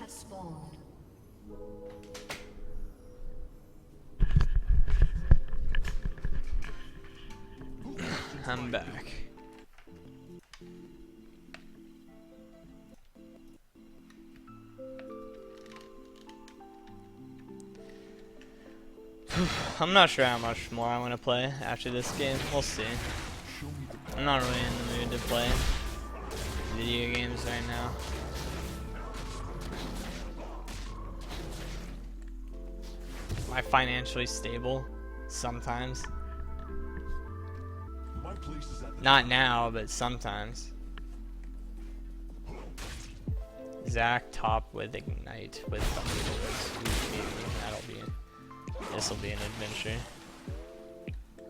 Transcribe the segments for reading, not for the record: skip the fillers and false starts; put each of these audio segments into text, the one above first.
have spawned. I'm back. I'm not sure how much more I want to play after this game. We'll see. I'm not really in the mood to play video games right now. Am I financially stable? Sometimes. Not now, but sometimes. Zach top with Ignite with Thunderbolts. This'll be an adventure.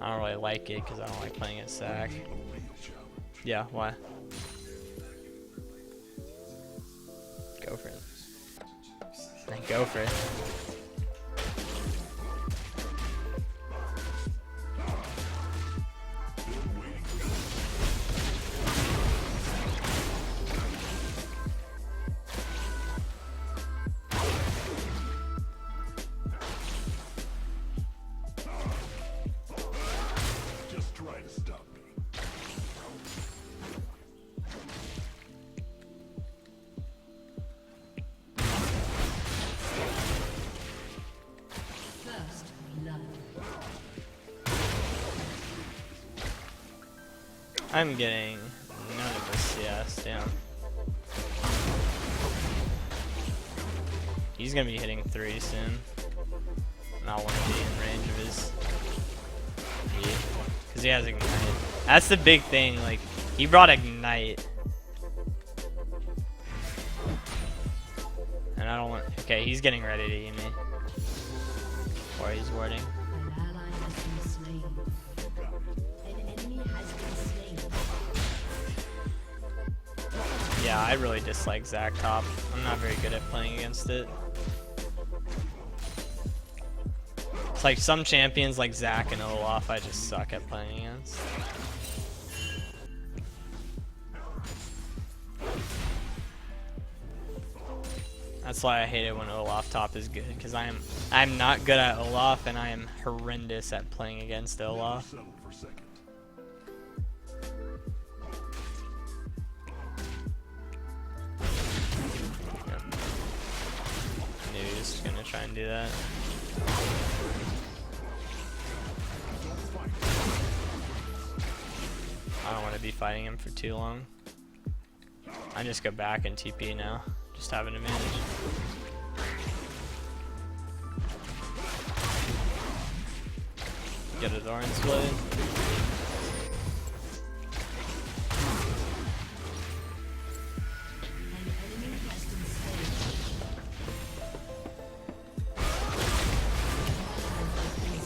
I don't really like it because I don't like playing at Zach. Yeah, why? Go for it. Then go for it. I'm getting none of this, yes, damn. He's gonna be hitting 3 soon. And I want to be in range of his E. Because he has Ignite. That's the big thing, like, he brought Ignite. And I don't want, okay, he's getting ready to E me. Or he's warding. Yeah, I really dislike Zach top. I'm not very good at playing against it. It's like some champions like Zach and Olaf I just suck at playing against. That's why I hate it when Olaf top is good, because I'm not good at Olaf and I am horrendous at playing against Olaf. He's gonna try and do that. I don't want to be fighting him for too long. I just go back and TP now. Just have an advantage. Get a Doran's Blade.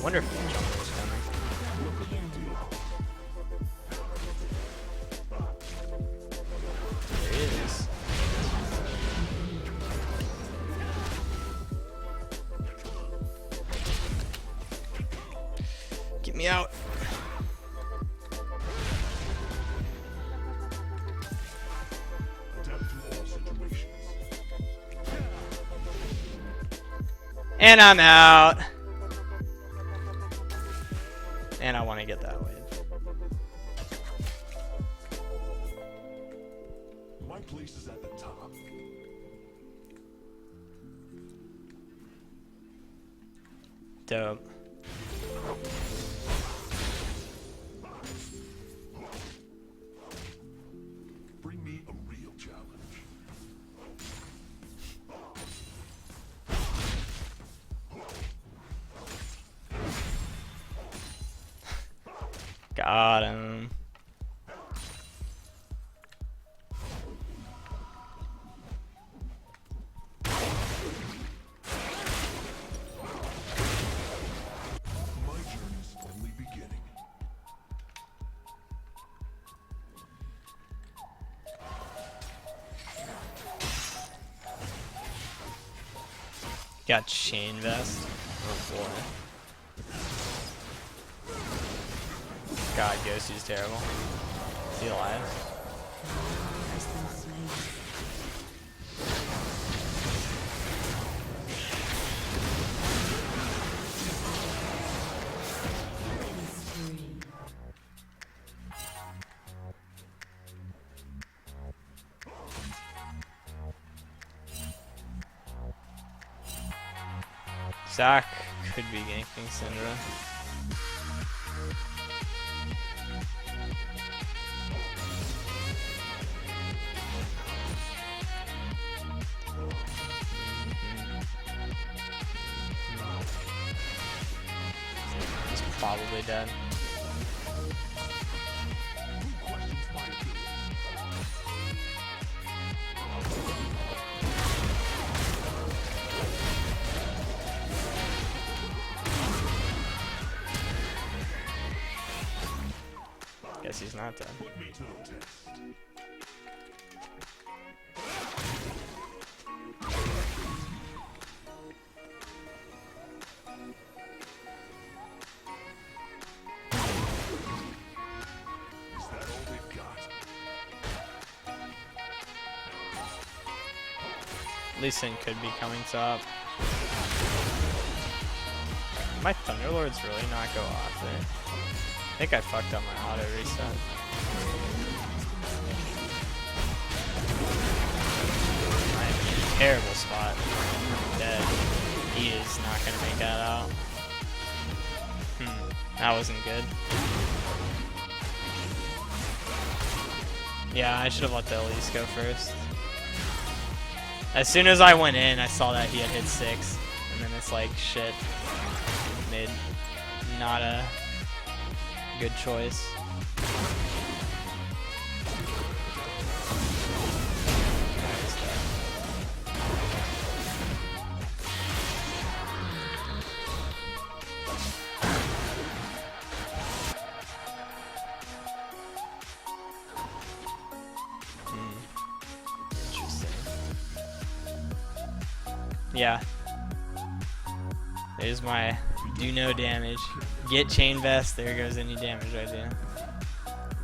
Wonderful jumper's coming. There he is. Get me out. And I'm out. And I want to get that wave. My place is at the top. Dope. Bring me a real challenge. Got him. My journey's only beginning. Got chain vest. Oh boy. God, Ghostie's terrible. Is he alive? Zac could be ganking Syndra. He's probably dead. Guess he's not dead. Put me to the test. Is that all they've got? Lee Sin could be coming top. My Thunderlord's really not go off there. I think I fucked up my auto reset. I'm in a terrible spot. I'm dead. He is not gonna make that out. That wasn't good. Yeah, I should have let the Elise go first. As soon as I went in, I saw that he had hit 6, and then it's like, shit. Mid. Not a good choice. Interesting. Yeah. There's my do no damage. Get chain vest, there goes any damage I do.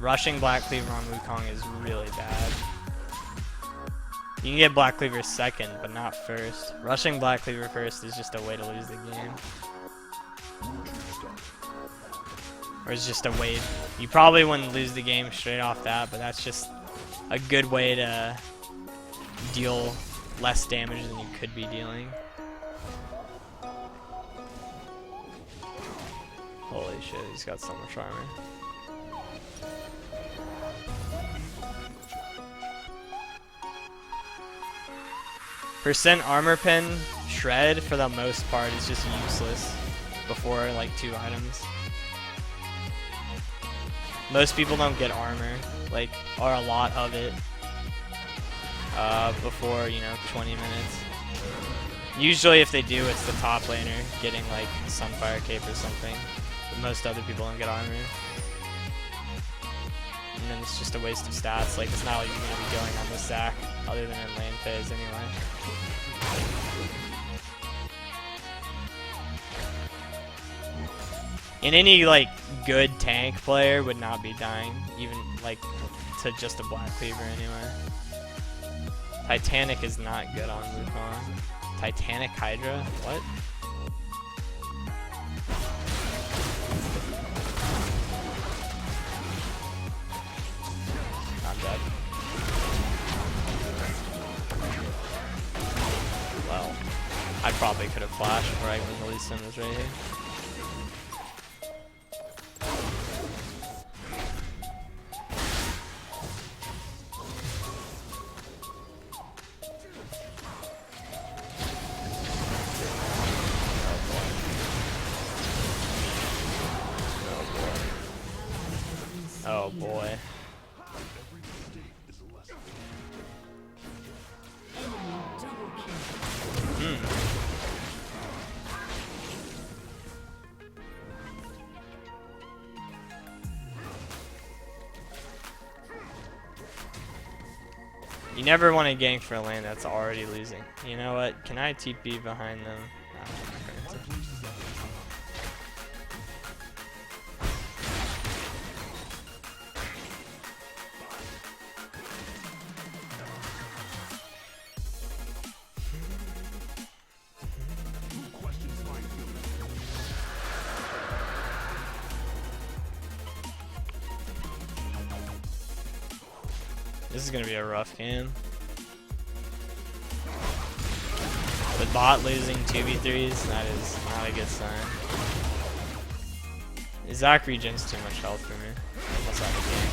Rushing Black Cleaver on Wukong is really bad. You can get Black Cleaver second, but not first. Rushing Black Cleaver first is just a way to lose the game. Or it's just a way. You probably wouldn't lose the game straight off that, but that's just a good way to deal less damage than you could be dealing. Holy shit, he's got so much armor. Percent armor pen shred for the most part is just useless before like 2 items. Most people don't get armor, like, or a lot of it, before, you know, 20 minutes. Usually if they do, it's the top laner getting like Sunfire Cape or something. But most other people don't get armor. And then it's just a waste of stats. Like, it's not like you're going to be going on this Zac, other than in lane phase anyway. And any, like, good tank player would not be dying, even, like, to just a Black Cleaver anyway. Titanic is not good on Wukong. Titanic Hydra? What? I'm dead. Well, I probably could have flashed right when the Lee Sin was right here. Oh boy. You never want to gank for a lane that's already losing. You know what? Can I TP behind them? No, I'm not going to. This is gonna be a rough game. The Bot losing 2v3s, that is not a good sign. Zach regens too much health for me. That's not the game.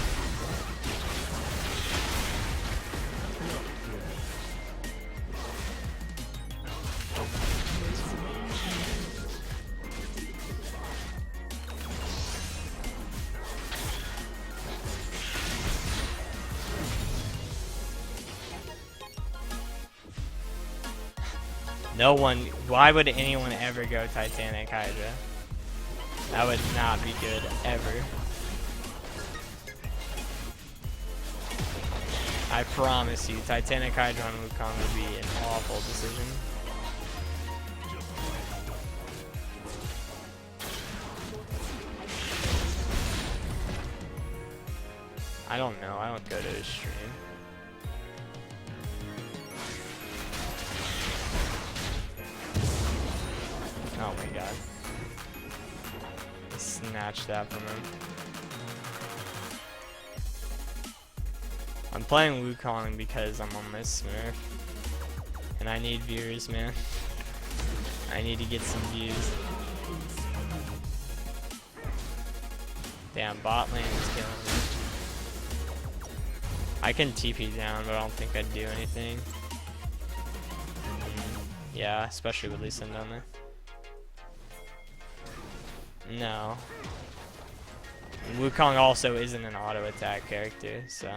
No one, why would anyone ever go Titanic Hydra? That would not be good, ever. I promise you, Titanic Hydra on Wukong would be an awful decision. I don't know, I don't go to his stream. Oh my god. Snatch that from him. I'm playing Wukong because I'm on my Smurf. And I need viewers, man. I need to get some views. Damn, bot lane is killing me. I can TP down, but I don't think I'd do anything. Yeah, especially with Lee Sin down there. No. Wukong also isn't an auto attack character, so.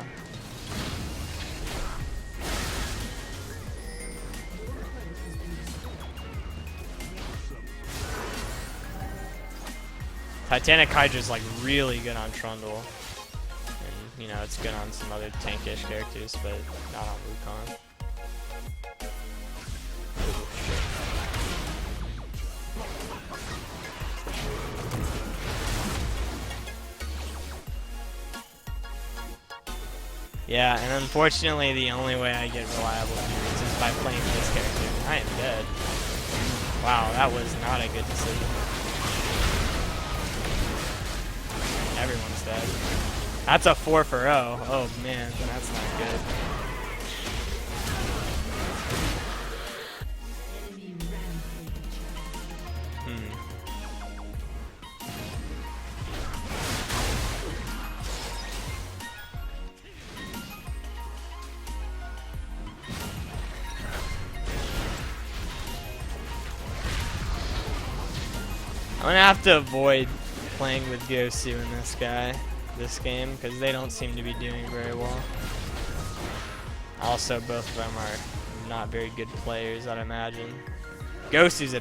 Titanic Hydra's like really good on Trundle. And you know, it's good on some other tankish characters, but not on Wukong. Yeah, and unfortunately the only way I get reliable viewers is by playing this character. I am dead. Wow, that was not a good decision. Everyone's dead. That's a 4 for 0. Oh man, that's not good. I'm gonna have to avoid playing with Gosu and this game, because they don't seem to be doing very well. Also, both of them are not very good players, I'd imagine. Gosu's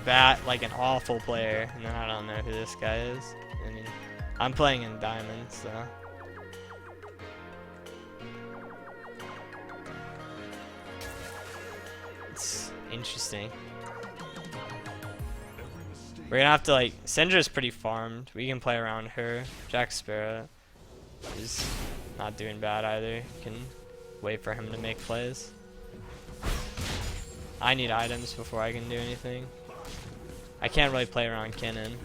like an awful player, and then I don't know who this guy is. I mean, I'm playing in Diamond, so. It's interesting. We're gonna have to like, Syndra's pretty farmed. We can play around her. Jack Sparrow is not doing bad either. Can wait for him to make plays. I need items before I can do anything. I can't really play around Kennen.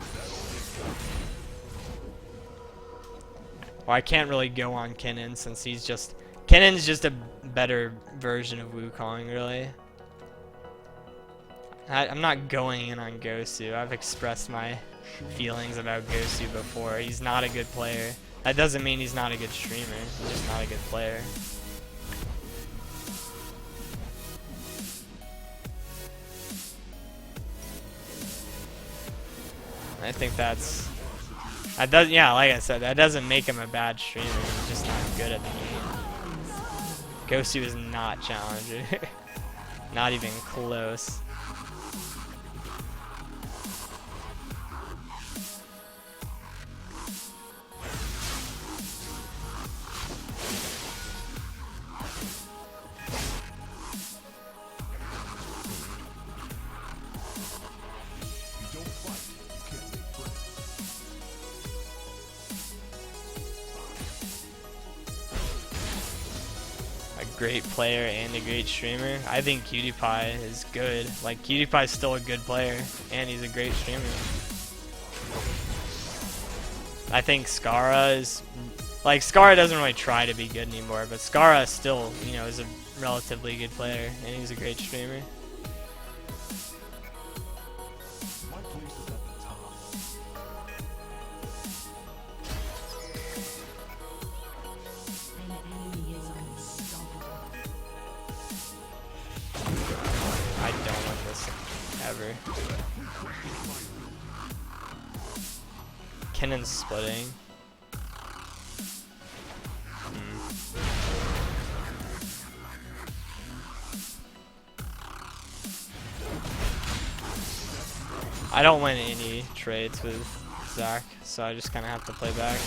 Or I can't really go on Kennen since Kennen's just a better version of Wukong, really. I'm not going in on Gosu. I've expressed my feelings about Gosu before. He's not a good player. That doesn't mean he's not a good streamer. He's just not a good player. I think that does, yeah, like I said, that doesn't make him a bad streamer. He's just not good at the game. Gosu is not Challenger. Not even close. Great player and a great streamer. I think QtPie is good. Like, QtPie's still a good player, and he's a great streamer. I think Skara is, like, Skara doesn't really try to be good anymore, but Skara still, you know, is a relatively good player, and he's a great streamer. Kennen's splitting. I don't win any trades with Zach, so I just kind of have to play back.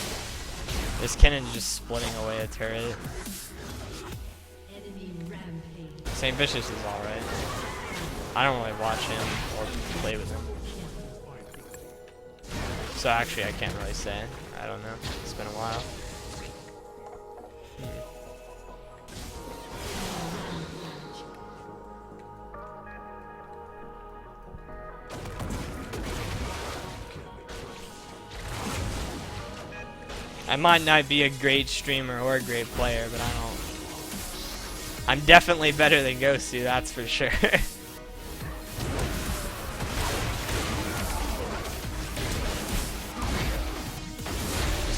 This Kennen just splitting away a turret. St. Vicious is alright. I don't really watch him or play with him. So actually I can't really say. I don't know. It's been a while. I might not be a great streamer or a great player, but I'm definitely better than Ghosty, that's for sure. Just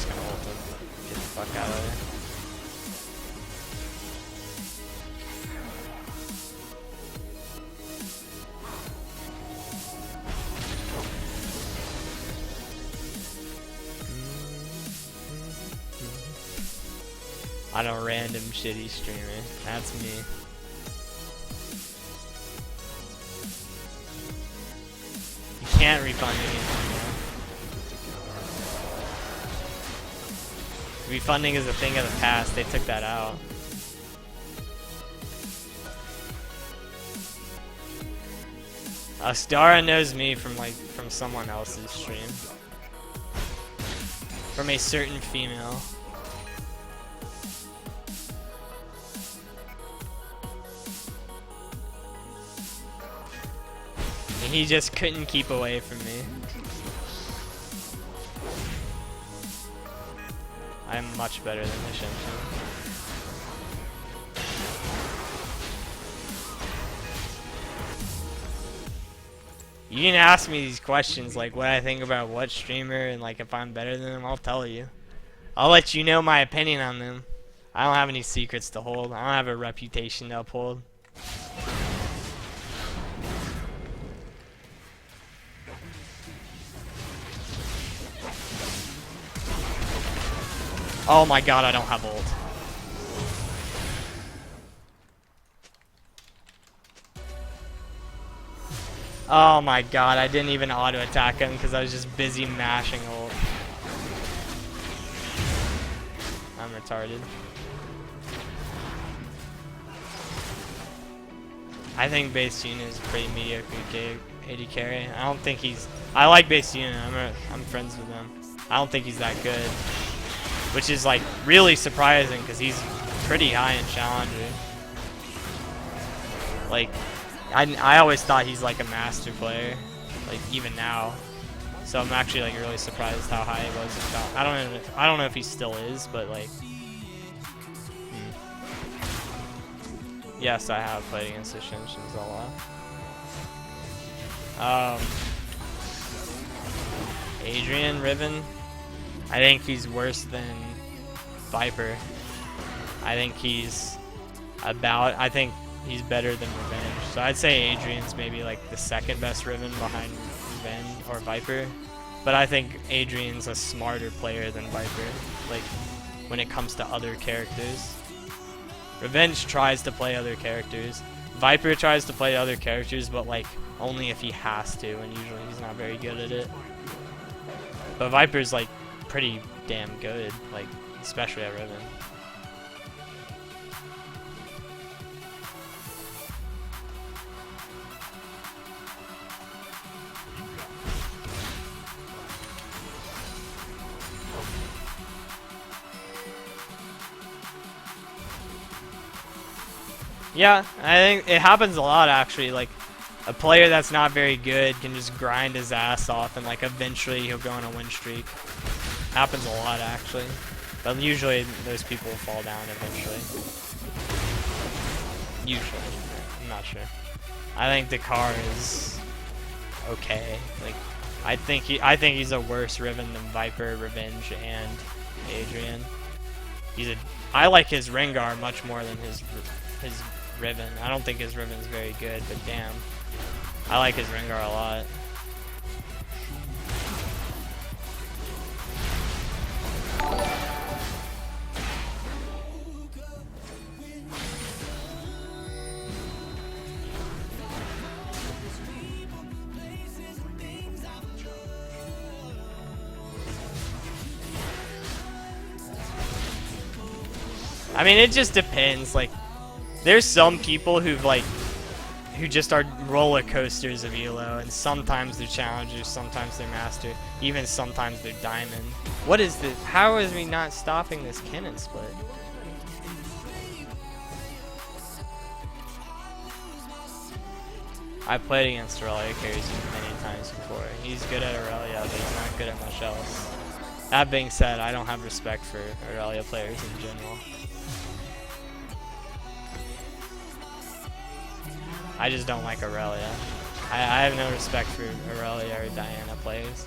gonna ult him. Get the fuck out of there. On a random shitty streamer. That's me. You can't refund me anymore. Refunding is a thing of the past. They took that out. Astara knows me from someone else's stream. From a certain female. He just couldn't keep away from me. I'm much better than the Shinshin. You can ask me these questions, like what I think about what streamer and like if I'm better than them, I'll tell you. I'll let you know my opinion on them. I don't have any secrets to hold. I don't have a reputation to uphold. Oh my god, I don't have ult. Oh my god, I didn't even auto attack him because I was just busy mashing ult. I'm retarded. I think Base Yuna is a pretty mediocre AD carry. I don't think he's... I like Base Yuna, I'm friends with him. I don't think he's that good. Which is like really surprising because he's pretty high in Challenger. Like, I always thought he's like a master player, like even now. So I'm actually like really surprised how high he was in Challenger. I don't know if he still is, but like. Yes, I have played against the Shinshins a lot. Adrian Riven. I think he's worse than Viper. I think he's better than Revenge. So I'd say Adrian's maybe like the second best Riven behind Revenge or Viper. But I think Adrian's a smarter player than Viper, like when it comes to other characters. Revenge tries to play other characters. Viper tries to play other characters, but like only if he has to, and usually he's not very good at it. But Viper's like pretty damn good, like especially at Riven. Yeah, I think it happens a lot actually. Like a player that's not very good can just grind his ass off and like eventually he'll go on a win streak. Happens a lot actually. But usually those people fall down eventually. Usually. I'm not sure. I think Dakar is okay. Like I think he's a worse Riven than Viper, Revenge, and Adrian. I like his Rengar much more than his Riven. I don't think his Riven is very good, but damn. I like his Rengar a lot. I mean, it just depends. Like, there's some people who just are roller coasters of elo, and sometimes they're challengers, sometimes they're master, even sometimes they're diamond. What is this? How is we not stopping this cannon split? I played against Aurelia carries many times before. He's good at Aurelia, but he's not good at much else. That being said, I don't have respect for Aurelia players in general. I just don't like Aurelia. I have no respect for Aurelia or Diana players.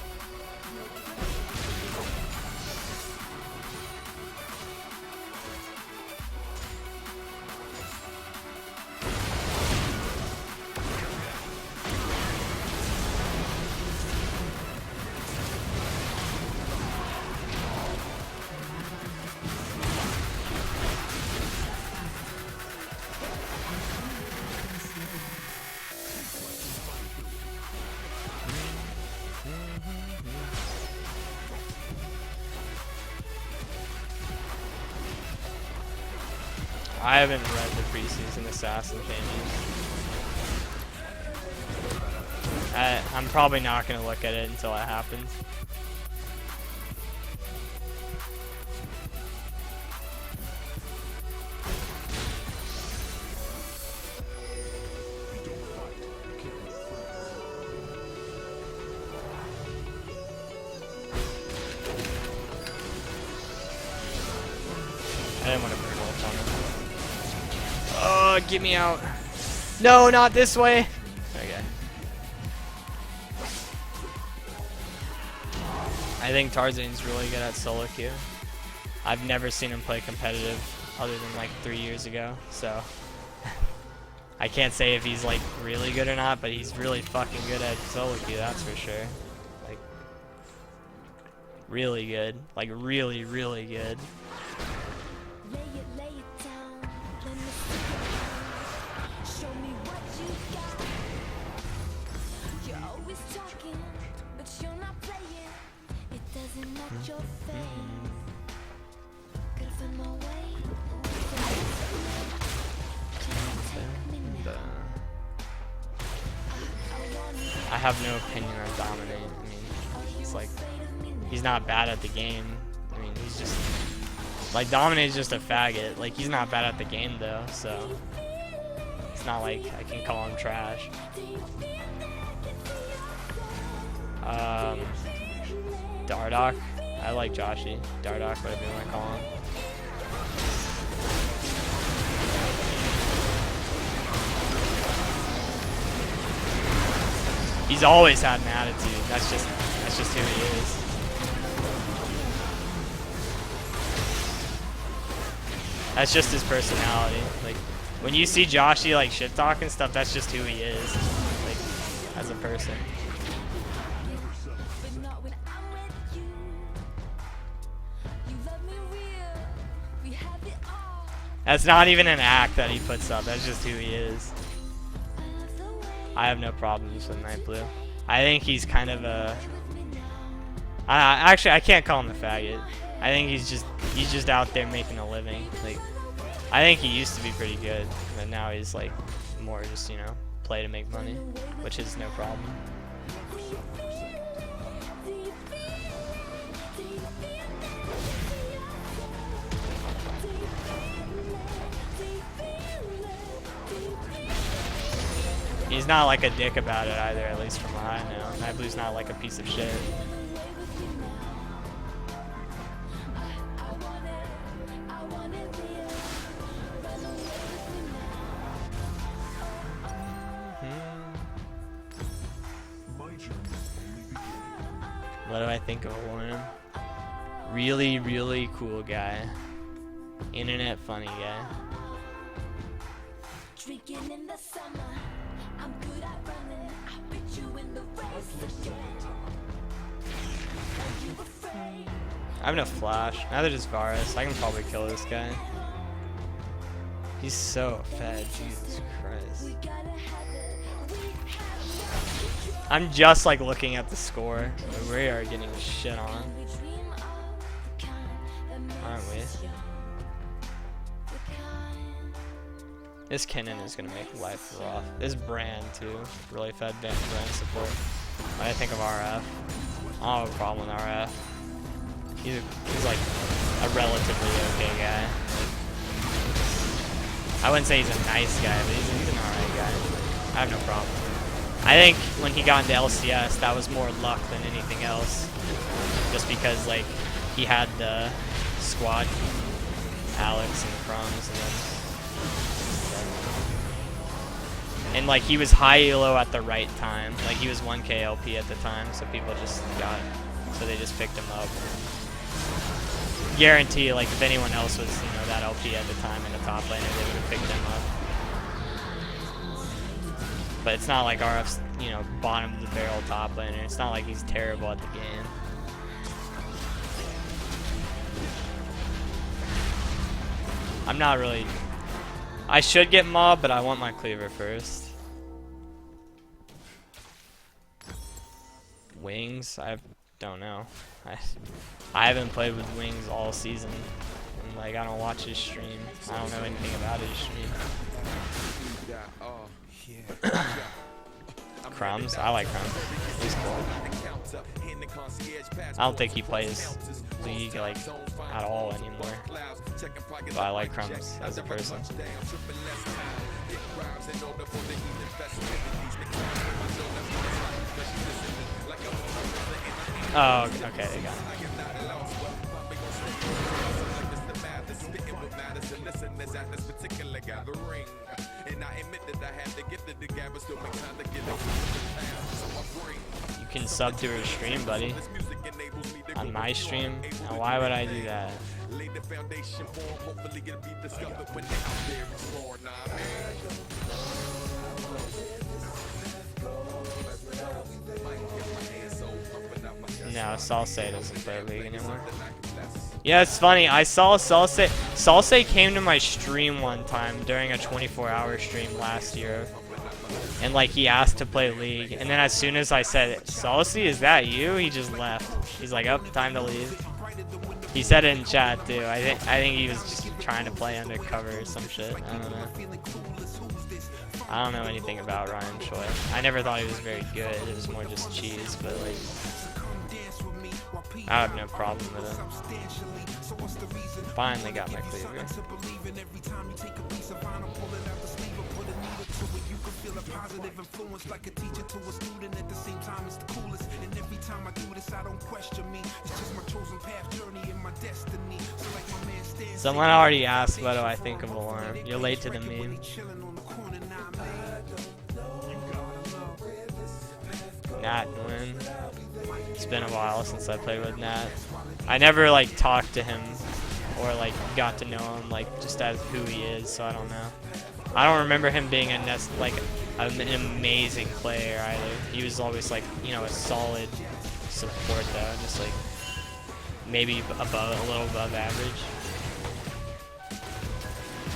I haven't read the preseason Assassin changes. I'm probably not going to look at it until it happens. I didn't want to burn ult on him. Oh, get me out. No, not this way. Okay. I think Tarzan's really good at solo queue. I've never seen him play competitive other than like 3 years ago, so I can't say if he's like really good or not, but he's really fucking good at solo queue, that's for sure. Like, really good. Like, really, really good. I have no opinion on Dominate. I mean, it's like, he's not bad at the game. I mean, he's just, like, Dominate's just a faggot. Like, he's not bad at the game, though, so it's not like I can call him trash. Dardoch. I like Joshy. Dardoch, whatever you want to call him. He's always had an attitude. That's just who he is. That's just his personality. Like, when you see Joshy like shit talk and stuff, that's just who he is. Like, as a person. That's not even an act that he puts up. That's just who he is. I have no problems with Night Blue. I think he's kind of a... actually, I can't call him a faggot. I think he's just out there making a living. Like, I think he used to be pretty good, but now he's like more just, you know, play to make money, which is no problem. He's not like a dick about it either, at least from what I know. Night Blue's not like a piece of shit. What do I think of him? Really, really cool guy. Internet funny guy. Drinking in the summer. I'm good at running. I beat you in the race again. Are you afraid? I have no flash. Neither does Varus. I can probably kill this guy. He's so fed. Jesus Christ. I'm just like looking at the score. We are getting shit on. Aren't we? This Kennen is gonna make life rough. This Brand too. Really fed Brand support. What do I think of RF? I don't have a problem with RF. He's like a relatively okay guy. I wouldn't say he's a nice guy, but he's an alright guy. I have no problem. I think when he got into LCS, that was more luck than anything else. Just because like he had the squad, Alex and Crumbs, and like he was high elo at the right time. Like he was 1k LP at the time, so people just so they just picked him up. Guarantee, like if anyone else was, you know, that LP at the time in the top laner, they would have picked him up. But it's not like RF's, you know, bottom of the barrel top laner. It's not like he's terrible at the game. I'm not really. I should get mob, but I want my cleaver first. Wings? I don't know. I haven't played with Wings all season. And like I don't watch his stream. I don't know anything about his stream. Crumbs? I like Crumbs. He's cool. I don't think he plays League like at all anymore. But I like Crumbs as a person. Oh, okay, they got it. You can sub to her stream, buddy. On my stream? Now, why would I do that? No, Salsa doesn't play League anymore. Yeah, it's funny. I saw Salsa. Salsa came to my stream one time during a 24-hour stream last year. And like he asked to play League. And then as soon as I said, Salsa, is that you? He just left. He's like, oh, time to leave. He said it in chat too. I think he was just trying to play undercover or some shit. I don't know. I don't know anything about Ryan Choi. I never thought he was very good. It was more just cheese, but like I have no problem with him. Finally got my cleaver. Someone already asked what do I think of Alarm. You're late to the meme. Nat win. It's been a while since I played with Nat. I never like talked to him or like got to know him like just as who he is, so I don't know. I don't remember him being an amazing player either. He was always like, you know, a solid support though, just like maybe above, a little above average,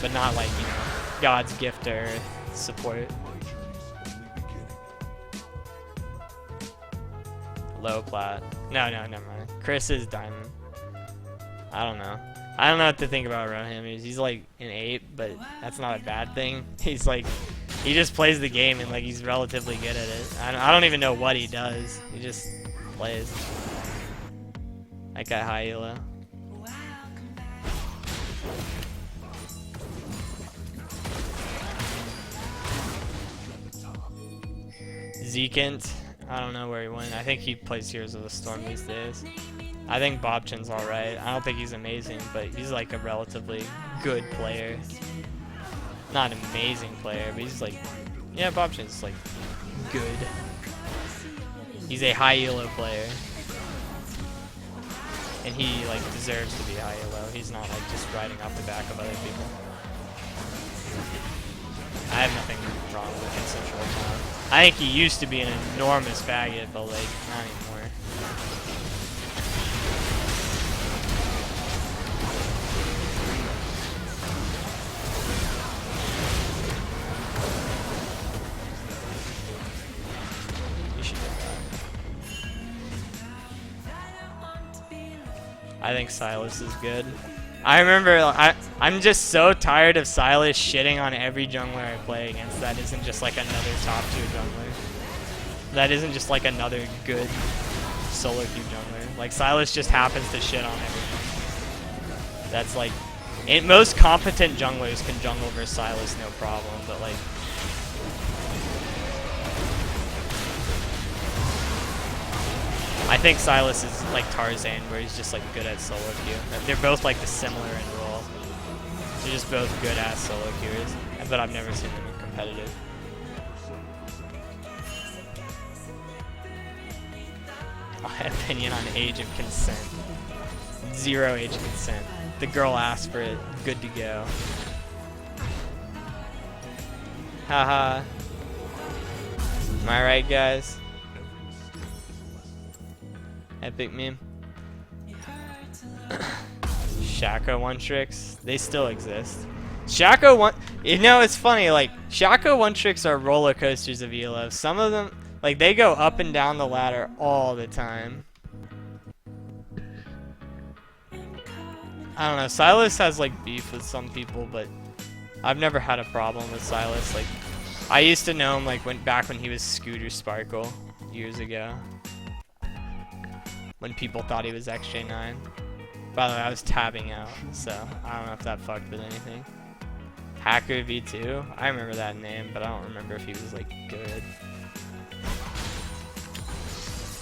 but not like, you know, God's gift to earth support. Low plat. No, never mind. Chris is diamond. I don't know. I don't know what to think about him. He's like an 8, but that's not a bad thing. He's like, he just plays the game and like he's relatively good at it. I don't even know what he does. He just plays. That guy high elo. Zekint. I don't know where he went. I think he plays Heroes of the Storm these days. I think Bobchin's alright. I don't think he's amazing, but he's like a relatively good player. Not an amazing player, but he's like, yeah, Bobchin's like good. He's a high elo player. And he like deserves to be high elo. He's not like just riding off the back of other people. I have nothing wrong with consensual time. I think he used to be an enormous faggot, but like not anymore. I think Silas is good. I remember, I'm just so tired of Silas shitting on every jungler I play against. That isn't just like another top tier jungler. That isn't just like another good solo queue jungler. Like Silas just happens to shit on everything. That's like, most competent junglers can jungle versus Silas no problem, but like, I think Silas is like Tarzan, where he's just like good at solo queue. They're both like the similar in role. They're just both good ass solo queuers, but I've never seen them in competitive. My opinion on age of consent. 0 age consent. The girl asked for it. Good to go. Haha. Am I right, guys? Epic meme. Shaco one tricks. They still exist. Shaco one. You know, it's funny. Like Shaco one tricks are roller coasters of elo. Some of them, like they go up and down the ladder all the time. I don't know. Silas has like beef with some people, but I've never had a problem with Silas. Like I used to know him like back when he was Scooter Sparkle years ago. When people thought he was XJ9. By the way, I was tabbing out, so I don't know if that fucked with anything. Hacker V2? I remember that name, but I don't remember if he was, like, good.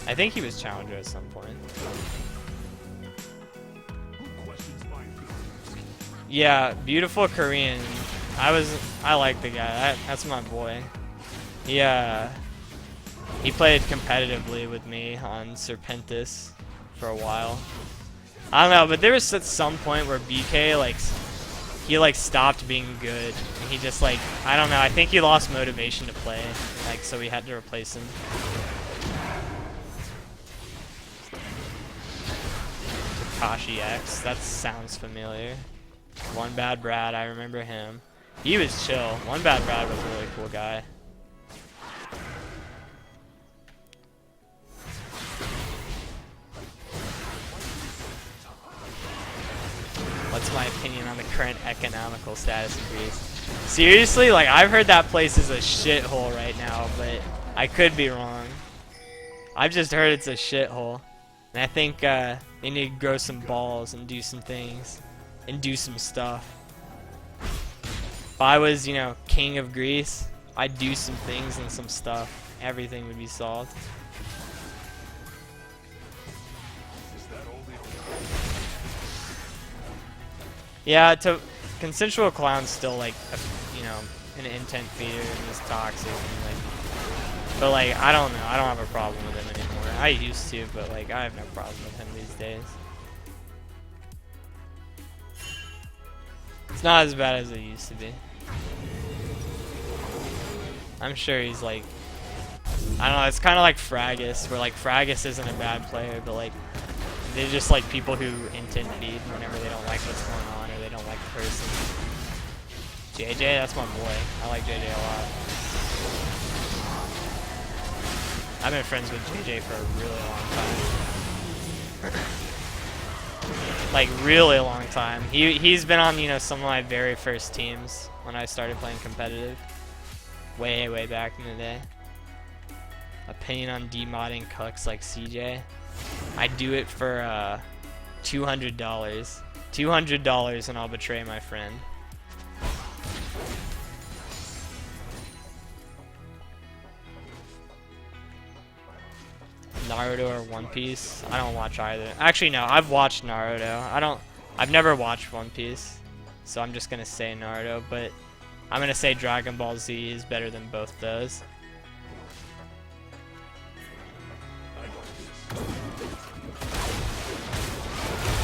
I think he was Challenger at some point. Yeah, beautiful Korean. I like the guy. That's my boy. He played competitively with me on Serpentis for a while. I don't know, but there was at some point where BK he stopped being good. And he just like, I don't know, I think he lost motivation to play. Like, so we had to replace him. Takashi X, that sounds familiar. One Bad Brad, I remember him. He was chill. One Bad Brad was a really cool guy. What's my opinion on the current economical status of Greece? Seriously, like I've heard that place is a shithole right now, but I could be wrong. I've just heard it's a shithole. And I think they need to grow some balls and do some things. And do some stuff. If I was, you know, king of Greece, I'd do some things and some stuff. Everything would be solved. Yeah, consensual clown's still like, you know, an intent feeder and he's toxic and like, but like I don't know, I don't have a problem with him anymore. I used to, but like I have no problem with him these days. It's not as bad as it used to be. I'm sure he's like, I don't know, it's kind of like Fraggus, where like Fraggus isn't a bad player, but like they're just like people who intent feed whenever they don't like what's going on or they don't like the person. JJ, that's my boy. I like JJ a lot. I've been friends with JJ for a really long time. Like really long time. He's been on, you know, some of my very first teams when I started playing competitive. Way back in the day. Opinion on demodding cucks like CJ. I'd do it for $200. $200 and I'll betray my friend. Naruto or One Piece? I don't watch either. Actually, no, I've watched Naruto. I've never watched One Piece, so I'm just gonna say Naruto, but I'm gonna say Dragon Ball Z is better than both those.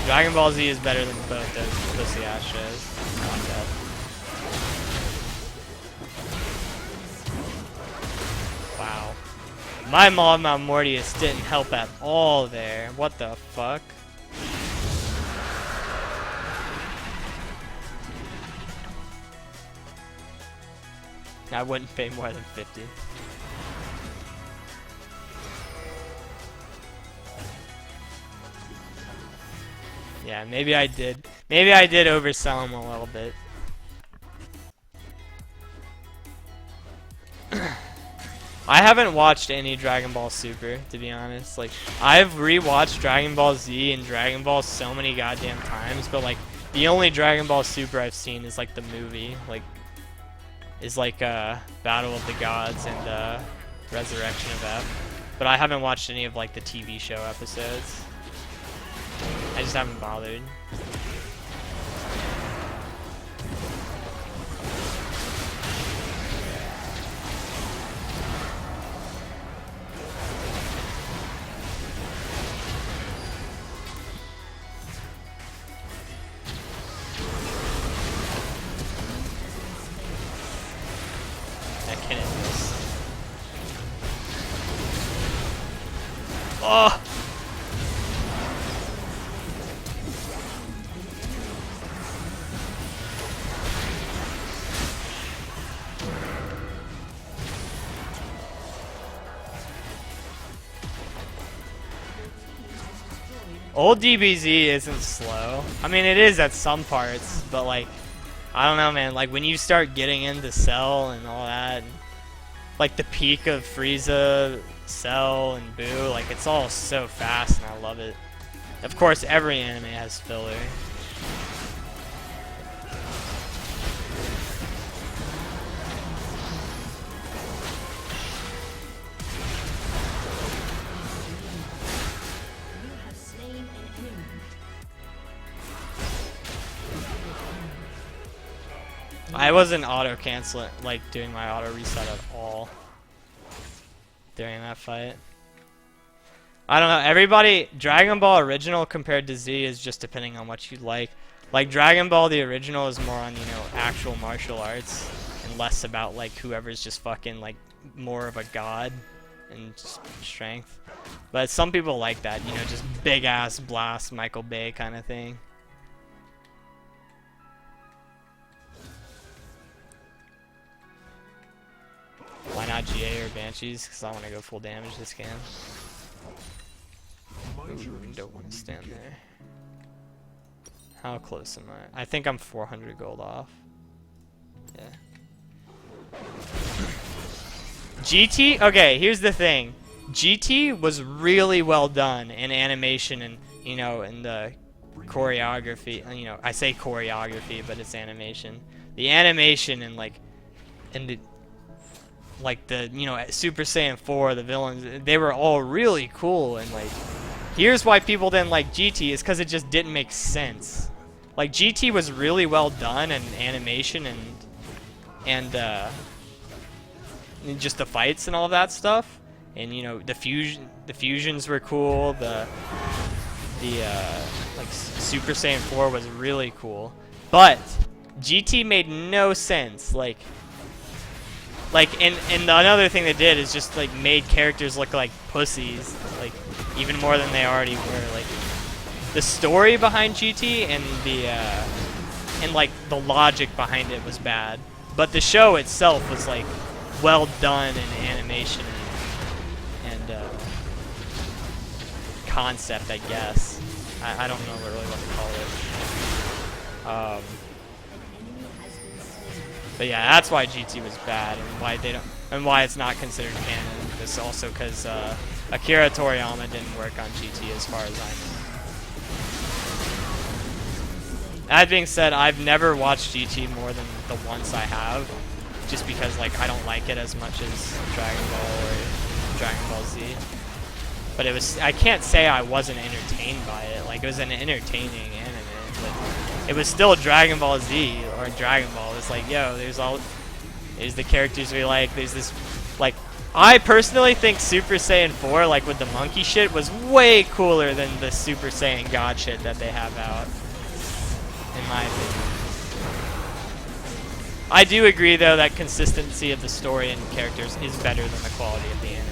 Dragon Ball Z is better than both those pussy ass shows. Wow. My Mom Mortius didn't help at all there. What the fuck? I wouldn't pay more than 50. Yeah, maybe I did. Maybe I did oversell him a little bit. I haven't watched any Dragon Ball Super, to be honest. Like, I've rewatched Dragon Ball Z and Dragon Ball so many goddamn times, but like, the only Dragon Ball Super I've seen is like the movie, like, is like Battle of the Gods and Resurrection of F. But I haven't watched any of like the TV show episodes. I just haven't bothered. That can't miss. Oh! Old DBZ isn't slow. I mean, it is at some parts, but like, I don't know, man. Like, when you start getting into Cell and all that, and, like the peak of Frieza, Cell, and Boo, like, it's all so fast, and I love it. Of course, every anime has filler. I wasn't auto canceling, like doing my auto reset at all during that fight. I don't know. Everybody, Dragon Ball original compared to Z is just depending on what you like. Like Dragon Ball the original is more on, you know, actual martial arts and less about like whoever's just fucking like more of a god and just strength. But some people like that, you know, just big ass blast Michael Bay kind of thing. Why not GA or Banshees? Because I want to go full damage this game. Ooh, don't want to stand there. How close am I? I think I'm 400 gold off. Yeah. GT? Okay, here's the thing. GT was really well done in animation and, you know, in the choreography. You know, I say choreography, but it's animation. The animation and, like, and the... like the, you know, Super Saiyan 4, the villains, they were all really cool, and like, here's why people didn't like GT is because it just didn't make sense. Like, GT was really well done in animation and just the fights and all that stuff, and you know, the fusions were cool, the like Super Saiyan 4 was really cool, but GT made no sense. Like, and another thing they did is just like made characters look like pussies, like even more than they already were. Like the story behind GT and the and like the logic behind it was bad, but the show itself was like well done in animation and concept, I guess. I don't know really what to call it. But yeah, that's why GT was bad, and why they don't, and why it's not considered canon. It's also because Akira Toriyama didn't work on GT, as far as I know. That being said, I've never watched GT more than the once I have, just because like I don't like it as much as Dragon Ball or Dragon Ball Z. But it was, I can't say I wasn't entertained by it. Like, it was an entertaining anime, but it was still Dragon Ball Z or Dragon Ball. It's like, yo, there's the characters we like. There's this, like, I personally think Super Saiyan 4, like with the monkey shit, was way cooler than the Super Saiyan God shit that they have out, in my opinion. I do agree though that consistency of the story and characters is better than the quality of the anime.